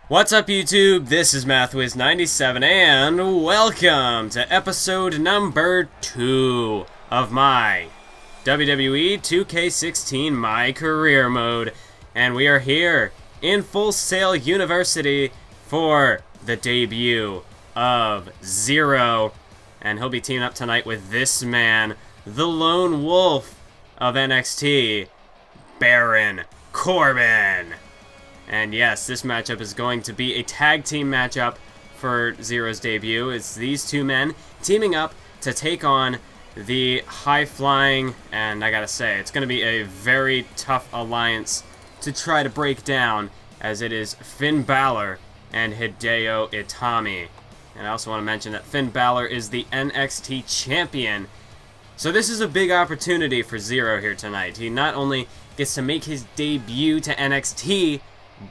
What's up, YouTube? This is MathWiz97, and welcome to episode number 2 of my WWE 2K16 My Career Mode. And we are here in Full Sail University for the debut of Zero. And he'll be teaming up tonight with this man, the Lone Wolf of NXT, Baron Corbin. And yes, this matchup is going to be a tag team matchup for Zero's debut. It's these two men teaming up to take on the high-flying, and I gotta say, it's going to be a very tough alliance to try to break down, as it is Finn Balor and Hideo Itami. And I also want to mention that Finn Balor is the NXT champion. So this is a big opportunity for Zero here tonight. He not only gets to make his debut to NXT,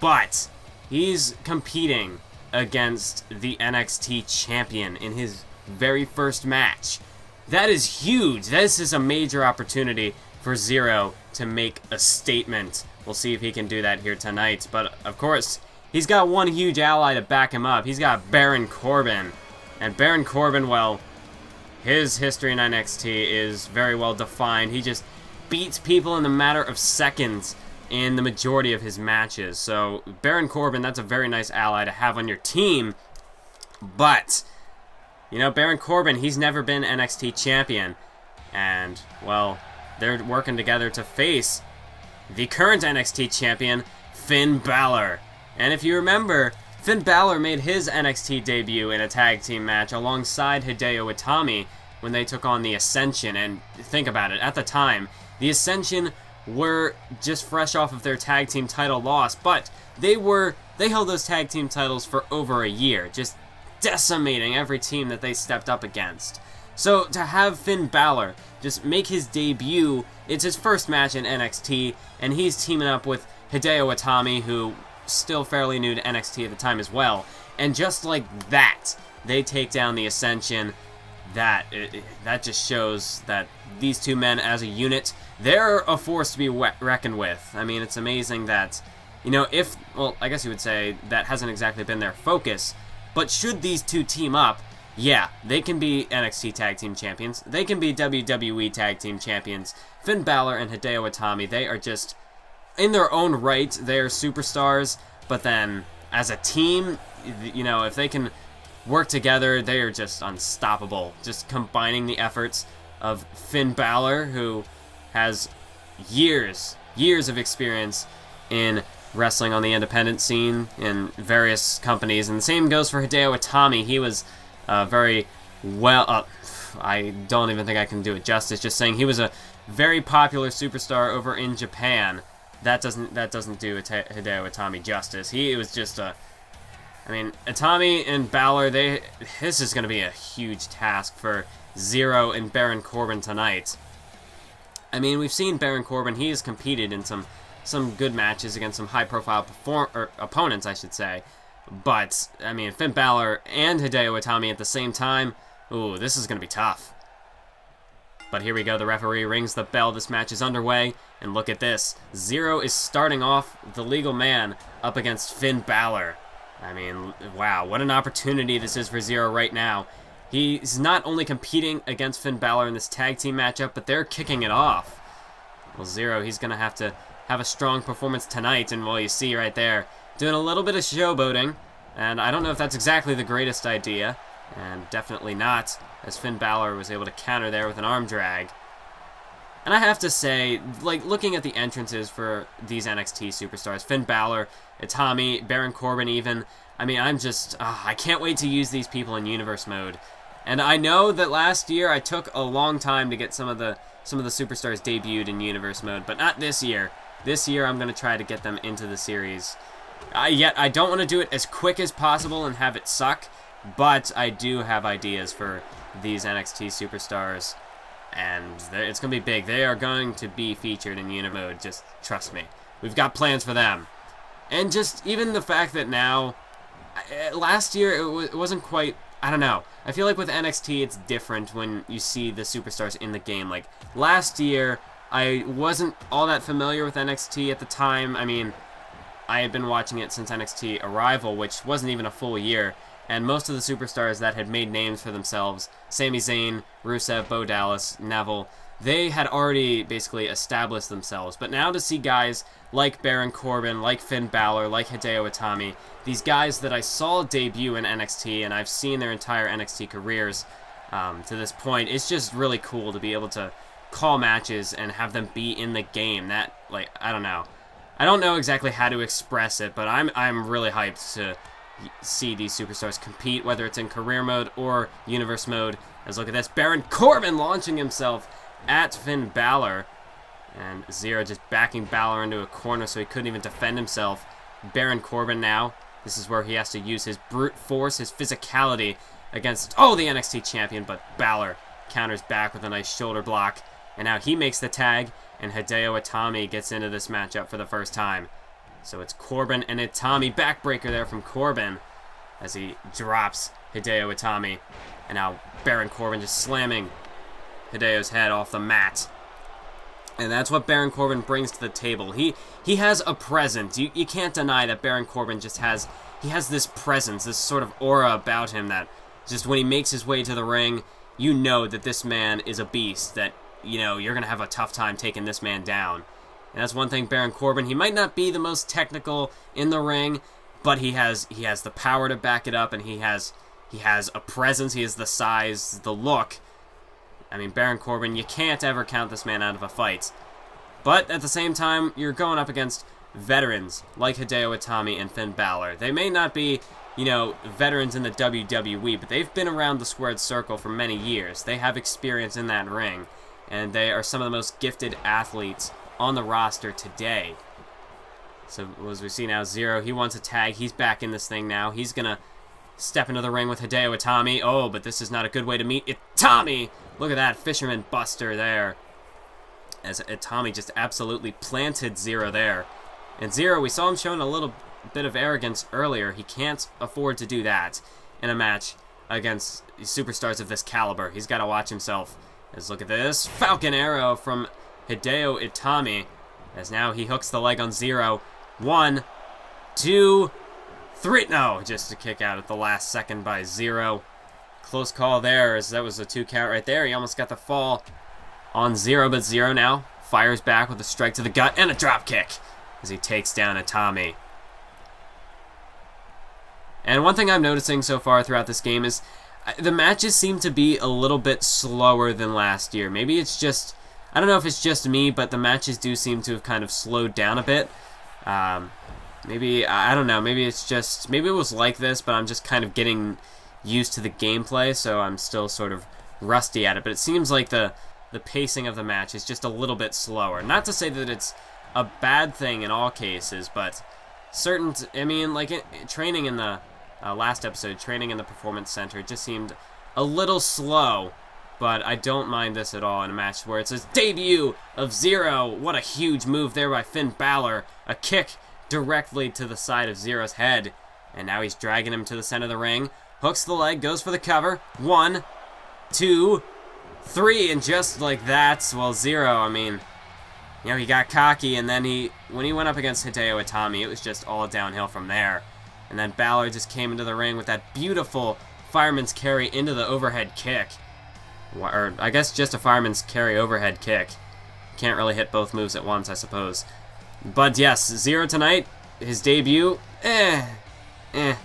but he's competing against the NXT champion in his very first match. That is huge. This is a major opportunity for Zero to make a statement. We'll see if he can do that here tonight. But, of course, he's got one huge ally to back him up. He's got Baron Corbin. And Baron Corbin, well, his history in NXT is very well defined. He just beats people in a matter of seconds in the majority of his matches. So Baron Corbin, that's a very nice ally to have on your team. But, you know, Baron Corbin, he's never been NXT champion. And, well, they're working together to face the current NXT champion, Finn Balor. And if you remember, Finn Balor made his NXT debut in a tag team match alongside Hideo Itami when they took on the Ascension. And think about it, at the time, the Ascension were just fresh off of their tag team title loss, but they held those tag team titles for over a year, just decimating every team that they stepped up against. So to have Finn Balor just make his debut, it's his first match in NXT, and he's teaming up with Hideo Itami, who still fairly new to NXT at the time as well, and just like that, they take down the Ascension. That just shows that these two men as a unit, they're a force to be reckoned with. I mean, it's amazing that, you know, well, I guess you would say that hasn't exactly been their focus, but should these two team up, yeah, they can be NXT Tag Team Champions, they can be WWE Tag Team Champions. Finn Balor and Hideo Itami, they are just, in their own right, they're superstars, but then, as a team, you know, if they can work together, they are just unstoppable. Just combining the efforts of Finn Balor, who has years of experience in wrestling on the independent scene in various companies, and the same goes for Hideo Itami. He was very well, I don't even think I can do it justice just saying he was a very popular superstar over in Japan. That doesn't do Hideo Itami justice. He was just a, I mean, Itami and Balor, this is going to be a huge task for Zero and Baron Corbin tonight. I mean, we've seen Baron Corbin, he has competed in some good matches against some high-profile opponents, I should say. But, I mean, Finn Balor and Hideo Itami at the same time, ooh, this is going to be tough. But here we go, the referee rings the bell, this match is underway, and look at this. Zero is starting off the legal man up against Finn Balor. I mean, wow, what an opportunity this is for Zero right now. He's not only competing against Finn Balor in this tag team matchup, but they're kicking it off. Well, Zero, he's going to have a strong performance tonight, and well, you see right there, doing a little bit of showboating, and I don't know if that's exactly the greatest idea, and definitely not, as Finn Balor was able to counter there with an arm drag. And I have to say, like, looking at the entrances for these NXT superstars, Finn Balor, Itami, Baron Corbin even, I mean, I can't wait to use these people in Universe mode. And I know that last year I took a long time to get some of the superstars debuted in Universe mode, but not this year. This year I'm going to try to get them into the series. Yet I don't want to do it as quick as possible and have it suck, but I do have ideas for these NXT superstars. And it's going to be big. They are going to be featured in Universe mode, just trust me. We've got plans for them. And just even the fact that now, last year it wasn't quite, I don't know. I feel like with NXT it's different when you see the superstars in the game. Like, last year I wasn't all that familiar with NXT at the time. I mean, I had been watching it since NXT Arrival, which wasn't even a full year, and most of the superstars that had made names for themselves, Sami Zayn, Rusev, Bo Dallas, Neville, they had already basically established themselves. But now to see guys like Baron Corbin, like Finn Balor, like Hideo Itami, these guys that I saw debut in NXT, and I've seen their entire NXT careers to this point, it's just really cool to be able to call matches and have them be in the game. That, like, I don't know. I don't know exactly how to express it, but I'm really hyped to see these superstars compete, whether it's in career mode or universe mode. As look at this, Baron Corbin launching himself at Finn Balor, and Zero just backing Balor into a corner so he couldn't even defend himself. Baron Corbin now, this is where he has to use his brute force, his physicality against, the NXT champion, but Balor counters back with a nice shoulder block, and now he makes the tag, and Hideo Itami gets into this matchup for the first time. So it's Corbin and Itami, backbreaker there from Corbin as he drops Hideo Itami, and now Baron Corbin just slamming Hideo's head off the mat. And that's what Baron Corbin brings to the table. He has a presence. You can't deny that Baron Corbin just has this presence, this sort of aura about him that just when he makes his way to the ring, you know that this man is a beast, that, you know, you're going to have a tough time taking this man down. And that's one thing, Baron Corbin, he might not be the most technical in the ring, but he has the power to back it up, and he has a presence, he has the size, the look. I mean, Baron Corbin, you can't ever count this man out of a fight. But at the same time, you're going up against veterans like Hideo Itami and Finn Balor. They may not be, you know, veterans in the WWE, but they've been around the squared circle for many years. They have experience in that ring, and they are some of the most gifted athletes on the roster today. So as we see now, Zero, he wants a tag. He's back in this thing now. He's going to step into the ring with Hideo Itami. Oh, but this is not a good way to meet Itami. Look at that Fisherman Buster there, as Itami just absolutely planted Zero there. And Zero, we saw him showing a little bit of arrogance earlier. He can't afford to do that in a match against superstars of this caliber. He's got to watch himself. As look at this Falcon Arrow from Hideo Itami, as now he hooks the leg on Zero. 1, 2, 3. No, just a kick out at the last second by Zero. Close call there, as that was a 2 count right there. He almost got the fall on Zero, but Zero now fires back with a strike to the gut and a drop kick as he takes down Itami. And one thing I'm noticing so far throughout this game is the matches seem to be a little bit slower than last year. Maybe it's just, I don't know if it's just me, but the matches do seem to have kind of slowed down a bit. Maybe, I don't know, maybe it's just, maybe it was like this, but I'm just kind of getting used to the gameplay, so I'm still sort of rusty at it. But it seems like the pacing of the match is just a little bit slower. Not to say that it's a bad thing in all cases, but I mean, like training in the last episode, training in the Performance Center, it just seemed a little slow, but I don't mind this at all in a match where it's his debut of Zero. What a huge move there by Finn Balor. A kick directly to the side of Zero's head, and now he's dragging him to the center of the ring. Hooks the leg, goes for the cover. 1, 2, 3, and just like that, well, Zero, I mean, you know, he got cocky, and then when he went up against Hideo Itami, it was just all downhill from there. And then Balor just came into the ring with that beautiful fireman's carry into the overhead kick. Or, I guess just a fireman's carry overhead kick. Can't really hit both moves at once, I suppose. But yes, Zero tonight, his debut,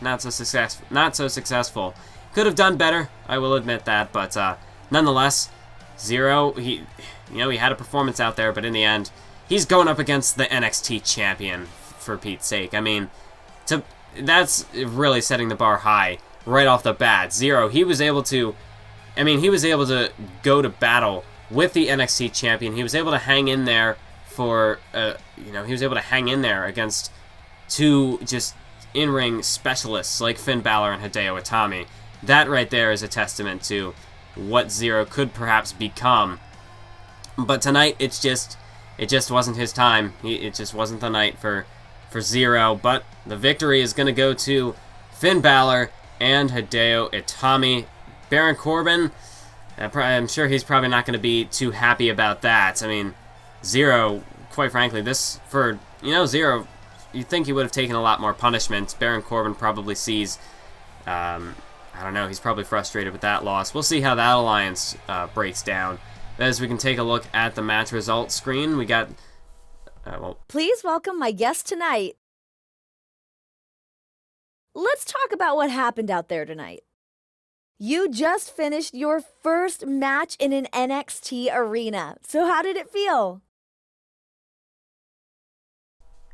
not so successful. Could have done better, I will admit that, but nonetheless, Zero, he had a performance out there, but in the end, he's going up against the NXT champion, for Pete's sake. I mean, that's really setting the bar high right off the bat. Zero, he was able to go to battle with the NXT champion. He was able to hang in there against two just in-ring specialists like Finn Balor and Hideo Itami. That right there is a testament to what Zero could perhaps become. But tonight, it just wasn't his time. It just wasn't the night for Zero. But the victory is going to go to Finn Balor and Hideo Itami. Baron Corbin, I'm sure he's probably not going to be too happy about that. I mean, Zero, quite frankly, Zero you'd think he would have taken a lot more punishment. Baron Corbin probably sees, I don't know, he's probably frustrated with that loss. We'll see how that alliance breaks down. As we can take a look at the match results screen, we got, Please welcome my guest tonight. Let's talk about what happened out there tonight. You just finished your first match in an NXT arena. So how did it feel?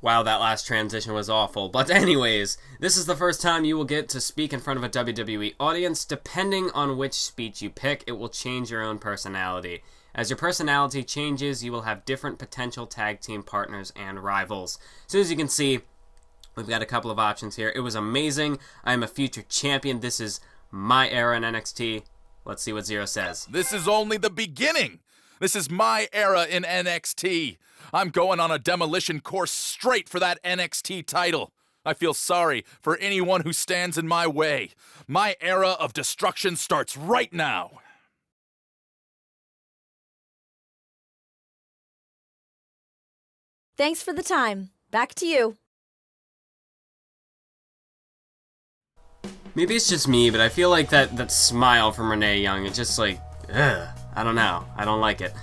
Wow, that last transition was awful. But anyways, this is the first time you will get to speak in front of a WWE audience. Depending on which speech you pick, it will change your own personality. As your personality changes, you will have different potential tag team partners and rivals. So as you can see, we've got a couple of options here. It was amazing. I am a future champion. This is my era in NXT. Let's see what Zero says. This is only the beginning. This is my era in NXT. I'm going on a demolition course straight for that NXT title. I feel sorry for anyone who stands in my way. My era of destruction starts right now. Thanks for the time. Back to you. Maybe it's just me, but I feel like that smile from Renee Young, it's just like, ugh, I don't know. I don't like it.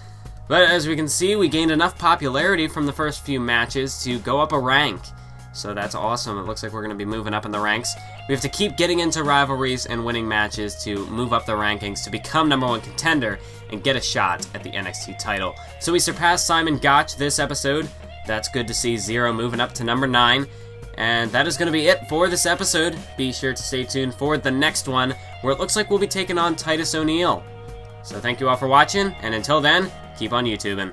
But as we can see, we gained enough popularity from the first few matches to go up a rank. So that's awesome. It looks like we're going to be moving up in the ranks. We have to keep getting into rivalries and winning matches to move up the rankings to become #1 contender and get a shot at the NXT title. So we surpassed Simon Gotch this episode. That's good to see. Zero moving up to number 9. And that is going to be it for this episode. Be sure to stay tuned for the next one, where it looks like we'll be taking on Titus O'Neil. So thank you all for watching, and until then, keep on YouTubing.